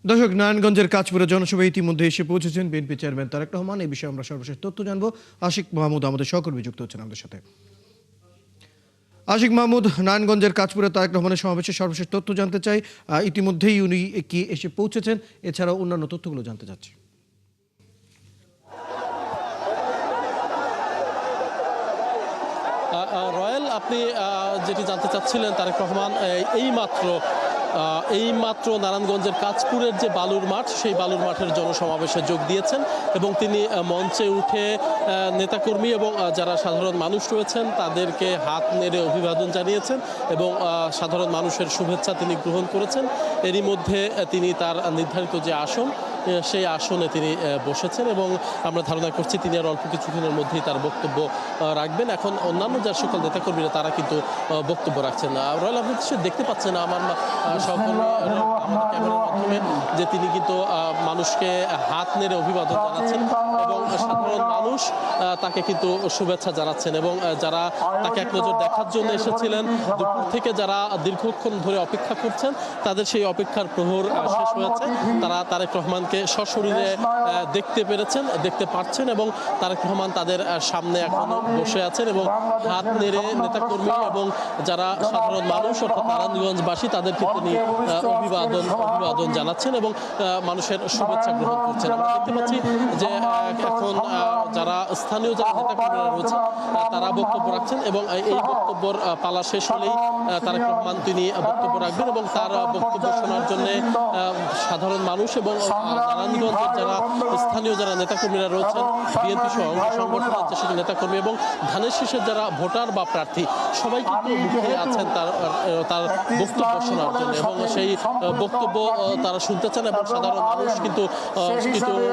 দর্শক, নারায়ণগঞ্জের কাঁচপুরে জনসভায় ইতিমধ্যে এসে পৌঁছেছেন বিএনপি চেয়ারম্যান তারেক রহমান। এই বিষয়ে আমরা সর্বশেষ তথ্য জানবো। আশিক মাহমুদ আমাদের সহকর্মী যুক্ত হচ্ছেন আমাদের সাথে। আশিক মাহমুদ, নারায়ণগঞ্জের কাঁচপুরে তারেক রহমানের সমাবেশের সর্বশেষ তথ্য জানতে চাই। ইতিমধ্যেই উনি কি এসে পৌঁছেছেন, এছাড়াও অন্যান্য তথ্যগুলো জানতে চাচ্ছি। রয়েল, আপনি যেটি জানতে চাচ্ছিলেন, তারেক রহমান এইমাত্র নারায়ণগঞ্জের কাঁচপুরের যে বালুর মাঠ, সেই বালুর মাঠের জনসমাবেশে যোগ দিয়েছেন এবং তিনি মঞ্চে উঠে নেতাকর্মী এবং যারা সাধারণ মানুষ রয়েছেন তাদেরকে হাত নেড়ে অভিবাদন জানিয়েছেন এবং সাধারণ মানুষের শুভেচ্ছা তিনি গ্রহণ করেছেন। এরই মধ্যে তিনি তার নির্ধারিত যে আসন, সেই আসনে তিনি বসেছেন এবং আমরা ধারণা করছি তিনি আর অল্প কিছুদিনের মধ্যেই তার বক্তব্য রাখবেন। এখন অন্যান্য যে সকল নেতাকর্মীরা তারা কিন্তু বক্তব্য রাখছেন না। রয়েল, আপনি দেখতে পাচ্ছেন আমার সহকর্মী ক্যামেরার মাধ্যমে যে তিনি কিন্তু মানুষকে হাত নেড়ে অভিবাদন জানাচ্ছেন এবং সাধারণ মানুষ তাকে কিন্তু শুভেচ্ছা জানাচ্ছেন এবং যারা তাকে এক নজর দেখার জন্য এসেছিলেন, দুপুর থেকে যারা দীর্ঘক্ষণ ধরে অপেক্ষা করছেন, তাদের সেই অপেক্ষার প্রহর শেষ হয়েছে। তারা তারেক রহমানকে সশরীরে দেখতে পাচ্ছেন এবং তারেক রহমান তাদের সামনে এখনো বসে আছেন এবং হাত নেড়ে নেতাকর্মী এবং যারা সাধারণ মানুষ অর্থাৎ নারায়ণগঞ্জবাসী তাদেরকে তিনি অভিবাদন জানাচ্ছেন এবং মানুষের শুভেচ্ছা গ্রহণ করছেন। আমরা দেখতে পাচ্ছি যে এখন যারা স্থানীয় যারা নেতাকর্মীরা রয়েছেন তারা বক্তব্য রাখছেন এবং এই বক্তব্যের পালা শেষ হলেই তারেক রহমান তিনি বক্তব্য রাখবেন এবং তার বক্তব্য শোনার জন্য সাধারণ মানুষ এবং নারায়ণগঞ্জের যারা স্থানীয় যারা নেতাকর্মীরা রয়েছেন, বিএনপি সহ সংগঠনের যে সকল নেতাকর্মী এবং ধানের শীষের যারা ভোটার বা প্রার্থী, সবাই কিন্তু মুখিয়ে আছেন তার বক্তব্য শোনার জন্য এবং সেই বক্তব্য তারা শুনতে চান এবং সাধারণ মানুষ কিন্তু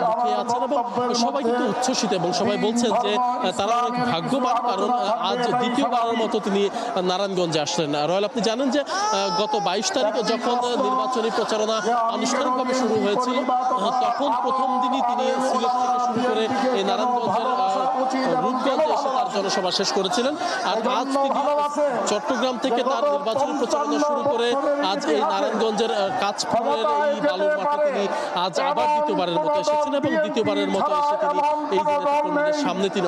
মুখিয়ে আছেন এবং সবাই কিন্তু উচ্ছ্বসিত এবং সবাই বলছেন যে তারা অনেক ভাগ্যবান, কারণ আজ দ্বিতীয়বারের মতো তিনি নারায়ণগঞ্জে আসলেন। রয়েল, আপনি জানেন যে গত 22 তারিখে যখন নির্বাচনী প্রচারণা আনুষ্ঠানিকভাবে শুরু হয়েছিল, তখন প্রথম দিনই তিনি সিলেট থেকে শুরু করে এই নারায়ণগঞ্জের রূপগঞ্জে এসে তার জনসভা শেষ করেছিলেন। আর আজ তিনি চট্টগ্রাম থেকে তার নির্বাচনী প্রচারণা শুরু করে আজ এই নারায়ণগঞ্জের কাঁচপুরের এই বালুর মাঠে তিনি আজ আবার দ্বিতীয়বারের মতো এসেছেন এবং দ্বিতীয়বারের মতো এসে তিনি এই নেতাকর্মীদের সামনে তিনি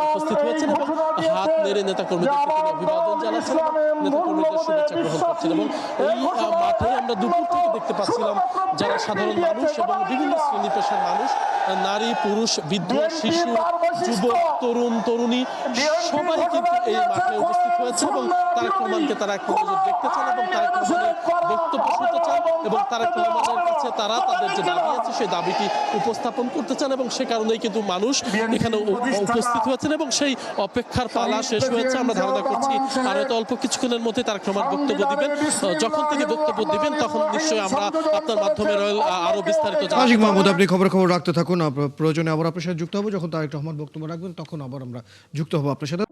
উপস্থিত হয়েছেন এবং হাত নেড়ে নেতাকর্মীদেরকে তিনি অভিবাদন জানাচ্ছেন, নেতাকর্মীদের শুভেচ্ছা গ্রহণ করছেন এবং এই মাঠে আমরা দুপুর থেকে দেখতে পাচ্ছিলাম যারা সাধারণ মানুষ এবং বিভিন্ন শ্রেণী পেশার মানুষ, নারী, পুরুষ, বৃদ্ধ, শিশু, যুবক, তরুণ, তরুণী সবাই কিন্তু এই মাঠে উপস্থিত হয়েছে এবং তারেক রহমানকে তারা এক নজর দেখতে চান এবং তারেক রহমানের বক্তব্য শুনতে চান এবং তারেক রহমানের কাছে তারা তাদের যে দাবি আছে সেই দাবিটি উপস্থাপন করতে চান এবং সে কারণেই কিন্তু মানুষ এখানে উপস্থিত হয়েছেন এবং সেই অপেক্ষার পালা শেষ হয়েছে। আমরা ধারণা করছি আর হয়তো অল্প কিছুক্ষণের মধ্যে তারেক রহমান বক্তব্য দিবেন। যখন তিনি বক্তব্য দিবেন তখন নিশ্চয়ই আমরা আপনার মাধ্যমে আরো বিস্তারিত আশিক মাহমুদ, আপনি খবর রাখতে থাকুন। প্রয়োজনে আবার আপনার সাথে যুক্ত হবো। যখন তারেক রহমান বক্তব্য রাখবেন তখন আবার আমরা যুক্ত হবো আপনার সাথে।